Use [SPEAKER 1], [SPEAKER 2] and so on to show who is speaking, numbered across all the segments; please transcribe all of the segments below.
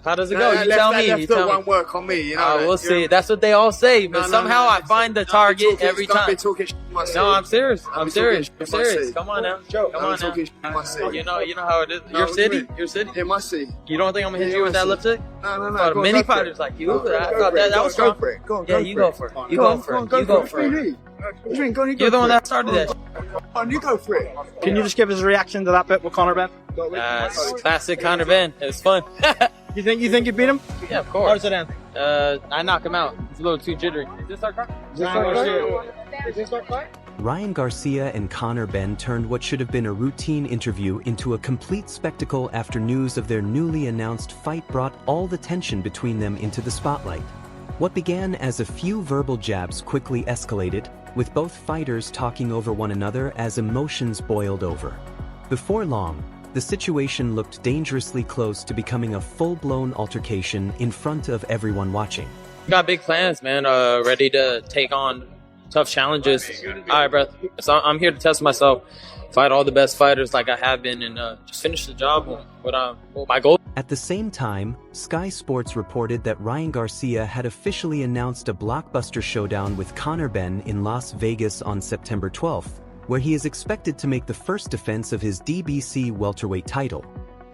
[SPEAKER 1] How does it go? You tell me. You tell me.
[SPEAKER 2] Won't work on me, you know.
[SPEAKER 1] We'll see. That's what they all say, but somehow I find the target every time. No, I'm serious. I'm serious. Come on now. Come on now. You know how it is. Your city?
[SPEAKER 2] Yeah, my city.
[SPEAKER 1] You don't think I'm gonna hit you with that lipstick?
[SPEAKER 2] No.
[SPEAKER 1] Many fighters like you. I thought that was strong. Yeah, you go for it. You go for it. You go for it. You're the one that started that.
[SPEAKER 2] You go for it.
[SPEAKER 3] Can you just give us a reaction to that bit with Conor Benn?
[SPEAKER 1] Classic Conor Benn. It was fun.
[SPEAKER 3] You think you beat him?
[SPEAKER 1] Yeah, of course.
[SPEAKER 3] How does it end?
[SPEAKER 1] I knock him out. It's a little too jittery. Is this our car?
[SPEAKER 4] Ryan Garcia and Conor Benn turned what should have been a routine interview into a complete spectacle after news of their newly announced fight brought all the tension between them into the spotlight. What began as a few verbal jabs quickly escalated, with both fighters talking over one another as emotions boiled over. Before long, the situation looked dangerously close to becoming a full-blown altercation in front of everyone watching.
[SPEAKER 1] Got big plans, man. Ready to take on tough challenges. All right, bro. So I'm here to test myself, fight all the best fighters like I have been, and just finish the job with my goal.
[SPEAKER 4] At the same time, Sky Sports reported that Ryan Garcia had officially announced a blockbuster showdown with Conor Benn in Las Vegas on September 12th, where he is expected to make the first defense of his DBC welterweight title.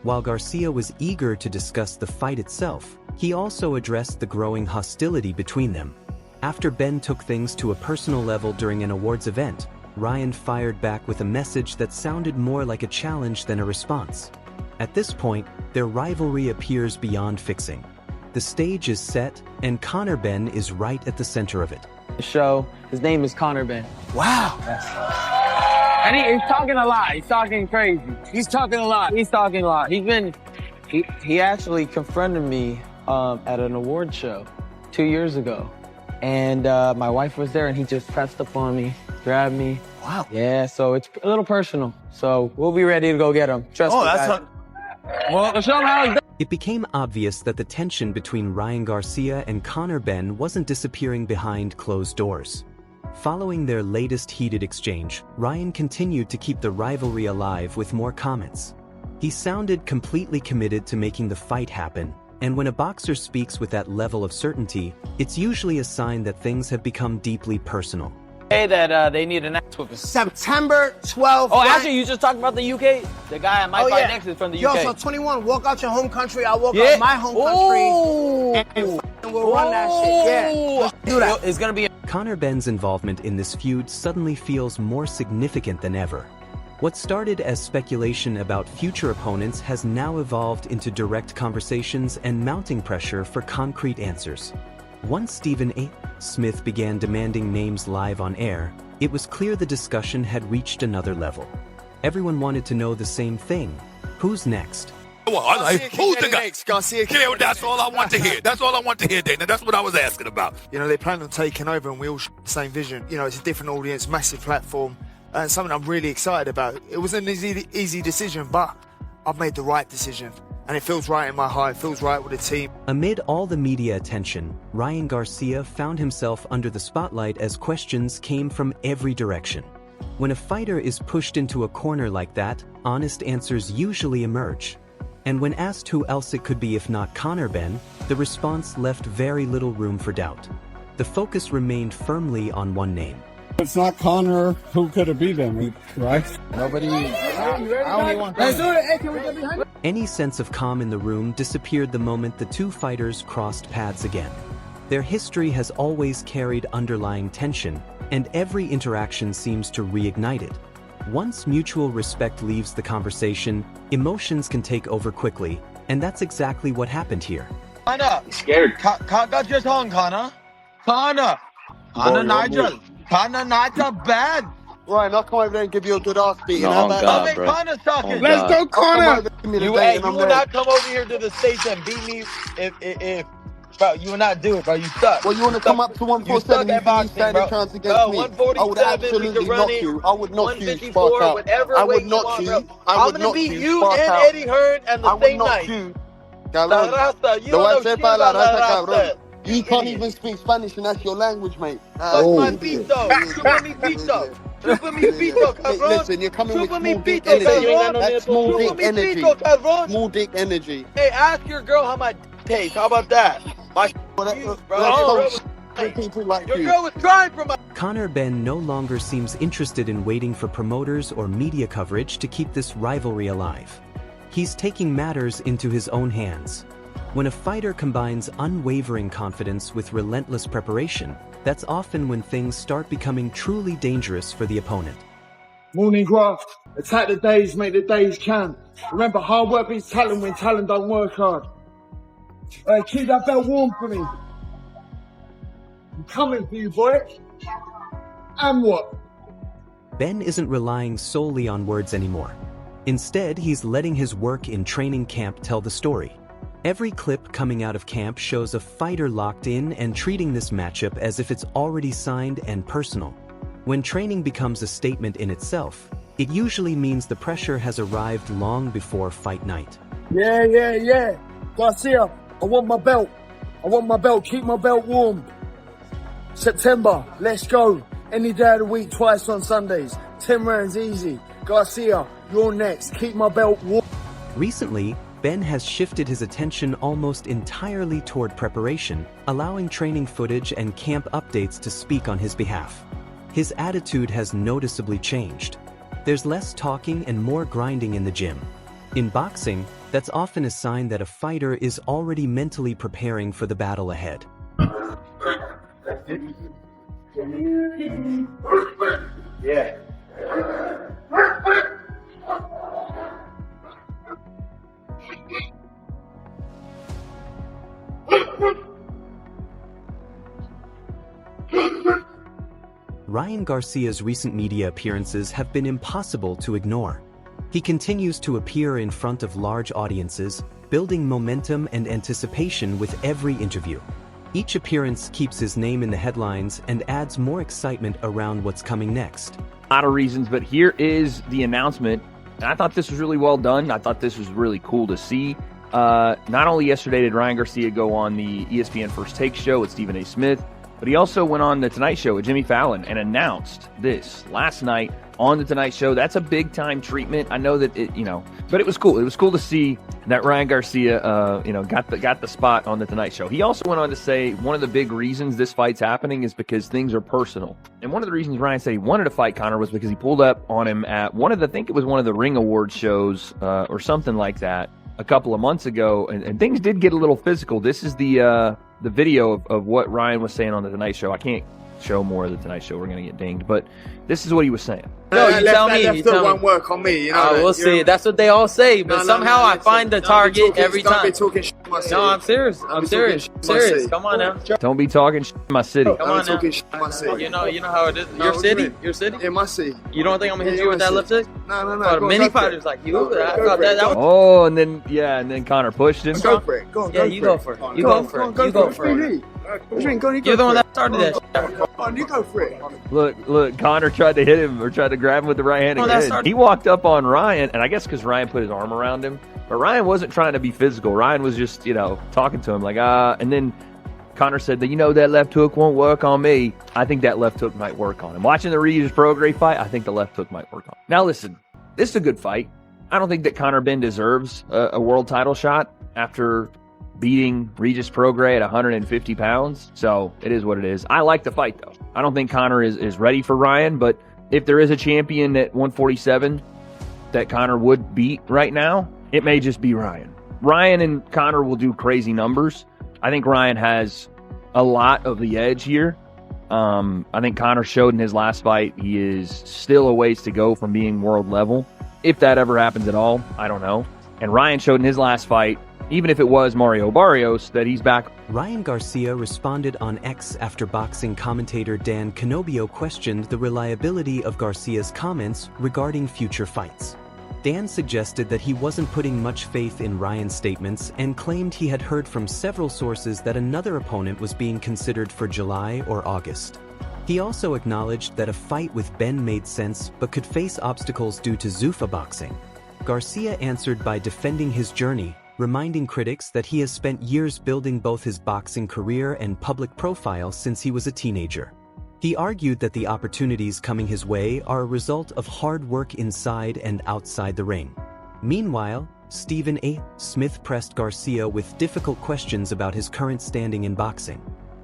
[SPEAKER 4] While Garcia was eager to discuss the fight itself, he also addressed the growing hostility between them. After Benn took things to a personal level during an awards event, Ryan fired back with a message that sounded more like a challenge than a response. At this point, their rivalry appears beyond fixing. The stage is set, and Conor Benn is right at the center of it.
[SPEAKER 5] The show, his name is Conor Benn.
[SPEAKER 2] Wow.
[SPEAKER 5] And he's talking a lot. He's talking crazy. He's talking a lot. He actually confronted me at an award show 2 years ago. And my wife was there, and he just pressed up on me, grabbed me.
[SPEAKER 2] Wow.
[SPEAKER 5] Yeah, so it's a little personal. So we'll be ready to go get him. Trust me,
[SPEAKER 2] that's
[SPEAKER 5] guys. Well, show him how he's done.
[SPEAKER 4] It became obvious that the tension between Ryan Garcia and Conor Benn wasn't disappearing behind closed doors. Following their latest heated exchange, Ryan continued to keep the rivalry alive with more comments. He sounded completely committed to making the fight happen, and when a boxer speaks with that level of certainty, it's usually a sign that things have become deeply personal.
[SPEAKER 5] That they need an ass whipping.
[SPEAKER 2] September 12th.
[SPEAKER 5] Oh, actually, you just talked about the UK? The guy I might fight next is from the UK.
[SPEAKER 2] Yo, so 21, walk out your home country, I'll walk out my home country, and we'll run that shit. Yeah, let's do that.
[SPEAKER 5] It's gonna be
[SPEAKER 4] Conor Benn's involvement in this feud suddenly feels more significant than ever. What started as speculation about future opponents has now evolved into direct conversations and mounting pressure for concrete answers. Once Stephen A. Smith began demanding names live on air, it was clear the discussion had reached another level. Everyone wanted to know the same thing. Who's next?
[SPEAKER 6] Who's the guy?
[SPEAKER 2] Garcia.
[SPEAKER 6] Yeah, that's all I want to hear. That's all I want to hear, Dana. That's what I was asking about.
[SPEAKER 2] You know, they plan on taking over, and we all share the same vision. You know, it's a different audience, massive platform, and something I'm really excited about. It wasn't an easy decision, but I've made the right decision. And it feels right in my heart, it feels right with the team.
[SPEAKER 4] Amid all the media attention, Ryan Garcia found himself under the spotlight as questions came from every direction. When a fighter is pushed into a corner like that, honest answers usually emerge. And when asked who else it could be if not Conor Benn, the response left very little room for doubt. The focus remained firmly on one name.
[SPEAKER 7] It's not Conor, who could it be then, right?
[SPEAKER 5] nobody.
[SPEAKER 4] Any sense of calm in the room disappeared the moment the two fighters crossed paths again. Their history has always carried underlying tension, and every interaction seems to reignite it. Once mutual respect leaves the conversation, emotions can take over quickly, and that's exactly what happened here.
[SPEAKER 5] Conor, scared. Conor just hung, Conor. Conor Nigel. Conor Nigel bad.
[SPEAKER 2] Ryan, I'll come over there and give you a good ass beating.
[SPEAKER 1] No, God, bro.
[SPEAKER 5] Connor's talking.
[SPEAKER 7] Let's go, Conor!
[SPEAKER 5] You will not come over here to the States and beat me if bro, you will not do it, bro. You suck.
[SPEAKER 2] Well, you want to come up to 147 and you stand a chance against me?
[SPEAKER 5] 147,
[SPEAKER 2] I would absolutely knock you. I would knock you, spark out. I would knock you.
[SPEAKER 5] I'm going to beat you and Eddie Hearn and the same night. You can't even speak Spanish and that's your language, mate. Listen, you're coming with small dick energy. That's small dick energy. Small dick energy. Hey, ask your girl how my
[SPEAKER 8] pace. How about that? My bro. People like your girl was crying for my.
[SPEAKER 4] Conor Benn no longer seems interested in waiting for promoters or media coverage to keep this rivalry alive. He's taking matters into his own hands. When a fighter combines unwavering confidence with relentless preparation, that's often when things start becoming truly dangerous for the opponent.
[SPEAKER 2] Morning graft. Attack the days, make the days count. Remember, hard work beats talent when talent don't work hard. Hey, keep that belt warm for me. I'm coming for you, boy. And what?
[SPEAKER 4] Ben isn't relying solely on words anymore. Instead, he's letting his work in training camp tell the story. Every clip coming out of camp shows a fighter locked in and treating this matchup as if it's already signed and personal. When training becomes a statement in itself, it usually means the pressure has arrived long before fight night.
[SPEAKER 2] Yeah. Garcia, I want my belt. Keep my belt warm. September, let's go. Any day of the week, twice on Sundays. 10 rounds easy. Garcia, you're next. Keep my belt warm.
[SPEAKER 4] Recently, Ben has shifted his attention almost entirely toward preparation, allowing training footage and camp updates to speak on his behalf. His attitude has noticeably changed. There's less talking and more grinding in the gym. In boxing, that's often a sign that a fighter is already mentally preparing for the battle ahead.
[SPEAKER 2] Yeah.
[SPEAKER 4] Ryan Garcia's recent media appearances have been impossible to ignore. He continues to appear in front of large audiences, building momentum and anticipation with every interview. Each appearance keeps his name in the headlines and adds more excitement around what's coming next.
[SPEAKER 9] A lot of reasons, but here is the announcement. And I thought this was really well done. I thought this was really cool to see. Not only yesterday did Ryan Garcia go on the ESPN First Take show with Stephen A. Smith, but he also went on the Tonight Show with Jimmy Fallon and announced this last night on the Tonight Show. That's a big time treatment. I know that but it was cool. It was cool to see that Ryan Garcia, got the spot on the Tonight Show. He also went on to say one of the big reasons this fight's happening is because things are personal. And one of the reasons Ryan said he wanted to fight Conor was because he pulled up on him at one of the Ring Awards shows or something like that a couple of months ago, and things did get a little physical. This is the video of what Ryan was saying on the Tonight Show. I can't show more of the Tonight Show. We're going to get dinged. But this is what he was saying.
[SPEAKER 1] No, you tell me.
[SPEAKER 2] That won't work on me. You know,
[SPEAKER 1] we'll see. That's what they all say. But somehow I find the target every time.
[SPEAKER 2] Don't be talking shit in my city.
[SPEAKER 1] No, I'm serious. I'm serious. Come on now.
[SPEAKER 9] Don't be talking shit in my city.
[SPEAKER 1] Come on now.
[SPEAKER 2] Talking shit in my city.
[SPEAKER 1] You know how it is. Your city? Your city?
[SPEAKER 2] In my city.
[SPEAKER 1] You don't think I'm going to hit you with that left hook?
[SPEAKER 2] No.
[SPEAKER 1] Many fighters like you. I thought that was...
[SPEAKER 9] Oh, and then Conor pushed him.
[SPEAKER 2] Go for it. Go on.
[SPEAKER 1] Yeah, you go for it. You go for it. You go for it. You're the one that started that shit.
[SPEAKER 2] You go for it.
[SPEAKER 9] Look, Conor tried to hit him or tried to grab him with the right hand again. He walked up on Ryan, and I guess because Ryan put his arm around him, but Ryan wasn't trying to be physical. Ryan was just, talking to him like, and then Conor said that, that left hook won't work on me. I think that left hook might work on him. Watching the Regis Prograis fight, I think the left hook might work on him. Now listen, this is a good fight. I don't think that Conor Benn deserves a world title shot after beating Regis Prograis at 150 pounds. So it is what it is. I like the fight, though. I don't think Conor is ready for Ryan, but if there is a champion at 147 that Conor would beat right now, it may just be Ryan. Ryan and Conor will do crazy numbers. I think Ryan has a lot of the edge here. I think Conor showed in his last fight he is still a ways to go from being world level. If that ever happens at all, I don't know. And Ryan showed in his last fight, even if it was Mario Barrios, that he's back.
[SPEAKER 4] Ryan Garcia responded on X after boxing commentator Dan Canobio questioned the reliability of Garcia's comments regarding future fights. Dan suggested that he wasn't putting much faith in Ryan's statements and claimed he had heard from several sources that another opponent was being considered for July or August. He also acknowledged that a fight with Benn made sense but could face obstacles due to Zuffa boxing. Garcia answered by defending his journey, reminding critics that he has spent years building both his boxing career and public profile since he was a teenager. He argued that the opportunities coming his way are a result of hard work inside and outside the ring. Meanwhile, Stephen A. Smith pressed Garcia with difficult questions about his current standing in boxing.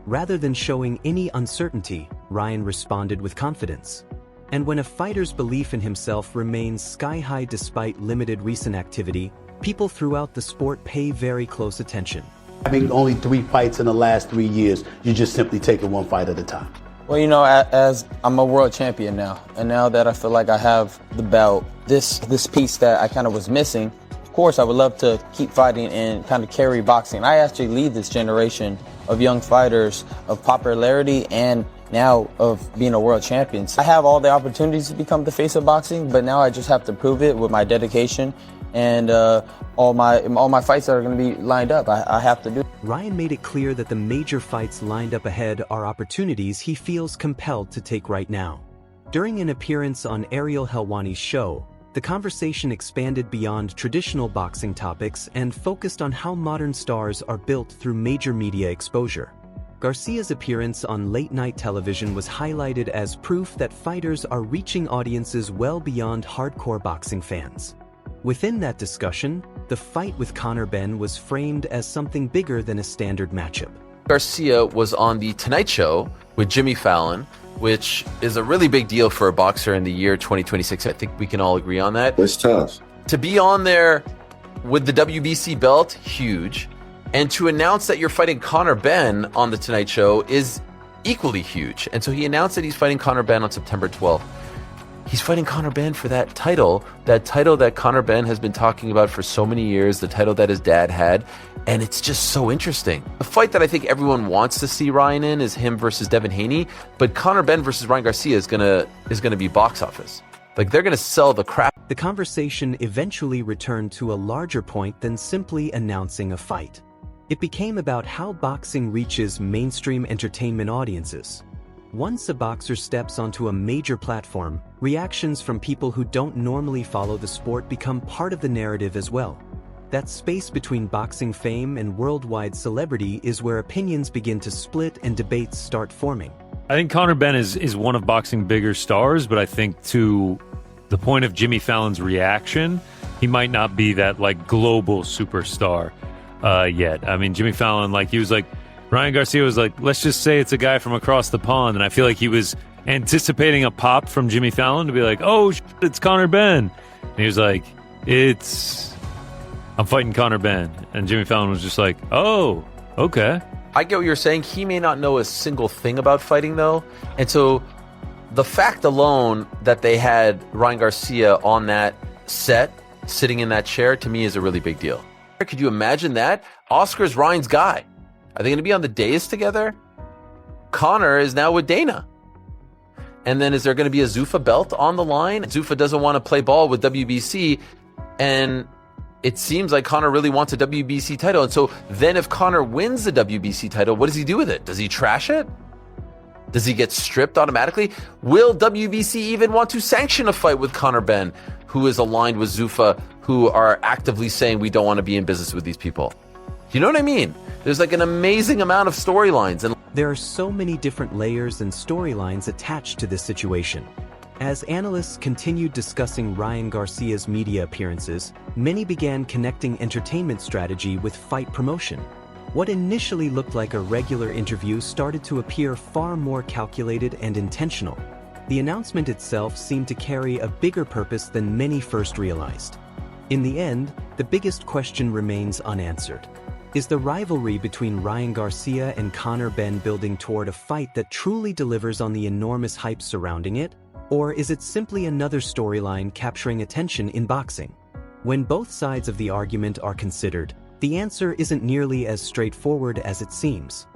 [SPEAKER 4] Rather than showing any uncertainty, Ryan responded with confidence. And when a fighter's belief in himself remains sky-high despite limited recent activity, people throughout the sport pay very close attention.
[SPEAKER 10] Having only 3 fights in the last 3 years, you just simply take it one fight at a time.
[SPEAKER 5] Well, you know, as I'm a world champion now, and now that I feel like I have the belt, this piece that I kind of was missing, of course, I would love to keep fighting and kind of carry boxing. I actually lead this generation of young fighters of popularity and now of being a world champion. I have all the opportunities to become the face of boxing, but now I just have to prove it with my dedication and all my fights that are going to be lined up. I have to do.
[SPEAKER 4] Ryan made it clear that the major fights lined up ahead are opportunities he feels compelled to take right now. During an appearance on Ariel Helwani's show, the conversation expanded beyond traditional boxing topics and focused on how modern stars are built through major media exposure. Garcia's appearance on late-night television was highlighted as proof that fighters are reaching audiences well beyond hardcore boxing fans. Within that discussion, the fight with Conor Benn was framed as something bigger than a standard matchup.
[SPEAKER 11] Garcia was on The Tonight Show with Jimmy Fallon, which is a really big deal for a boxer in the year 2026. I think we can all agree on that.
[SPEAKER 12] It's tough.
[SPEAKER 11] To be on there with the WBC belt, huge. And to announce that you're fighting Conor Benn on The Tonight Show is equally huge. And so he announced that he's fighting Conor Benn on September 12th. He's fighting Conor Benn for that title that Conor Benn has been talking about for so many years, the title that his dad had. And it's just so interesting. The fight that I think everyone wants to see Ryan in is him versus Devin Haney. But Conor Benn versus Ryan Garcia is gonna be box office. Like, they're gonna sell the crap.
[SPEAKER 4] The conversation eventually returned to a larger point than simply announcing a fight. It became about how boxing reaches mainstream entertainment audiences. Once a boxer steps onto a major platform, reactions from people who don't normally follow the sport become part of the narrative as well. That space between boxing fame and worldwide celebrity is where opinions begin to split and debates start forming.
[SPEAKER 13] I think Conor Benn is one of boxing's bigger stars, but I think to the point of Jimmy Fallon's reaction, he might not be that like global superstar yet. I mean, Jimmy Fallon, he was like, Ryan Garcia was like, let's just say it's a guy from across the pond. And I feel like he was anticipating a pop from Jimmy Fallon to be like, oh, it's Conor Benn. And he was like, I'm fighting Conor Benn. And Jimmy Fallon was just like, oh, okay.
[SPEAKER 11] I get what you're saying. He may not know a single thing about fighting, though. And so the fact alone that they had Ryan Garcia on that set, sitting in that chair, to me is a really big deal. Could you imagine that? Oscar's Ryan's guy. Are they going to be on the dais together? Conor is now with Dana. And then is there going to be a Zuffa belt on the line? Zuffa doesn't want to play ball with WBC, and it seems like Conor really wants a WBC title. And so then if Conor wins the WBC title, what does he do with it? Does he trash it? Does he get stripped automatically? Will WBC even want to sanction a fight with Conor Benn, who is aligned with Zuffa, who are actively saying we don't want to be in business with these people? You know what I mean? There's like an amazing amount of storylines. And
[SPEAKER 4] there are so many different layers and storylines attached to this situation. As analysts continued discussing Ryan Garcia's media appearances, many began connecting entertainment strategy with fight promotion. What initially looked like a regular interview started to appear far more calculated and intentional. The announcement itself seemed to carry a bigger purpose than many first realized. In the end, the biggest question remains unanswered. Is the rivalry between Ryan Garcia and Conor Benn building toward a fight that truly delivers on the enormous hype surrounding it? Or is it simply another storyline capturing attention in boxing? When both sides of the argument are considered, the answer isn't nearly as straightforward as it seems.